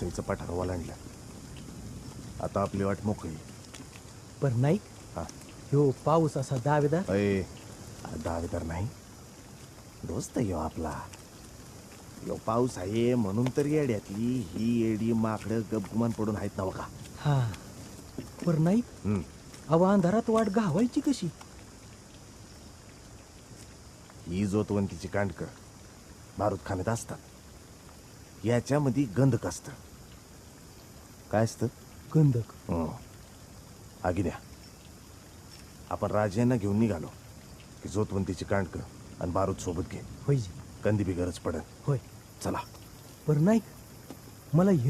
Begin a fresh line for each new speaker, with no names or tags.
वसईचं पठार ओलांडलं. आता आपली वाट मोकळी.
पर नाही
हा.
ह्यो पाऊस असा दावेदार.
अरे दावेदार नाही, दोस्त यो आपला. यो पाऊस आहे म्हणून तर येड्यातली ही येडी माकडं गपगुमान पडून आहेत ना बघा.
हा पर नाही अव अंधारात वाट घावायची कशी?
ही जोतवंतीची कांडकं बारूदखान्यात असतात. याच्यामध्ये गंधक असतं. काय असतं?
गंधक.
आगिन्या, आपण राजांना घेऊन निघालो की जोतवंतीची कांडकं आणि बारूद सोबत घे.
होय जी.
कंदी बी गरज पडत.
होय.
चला.
पर नाही मला हे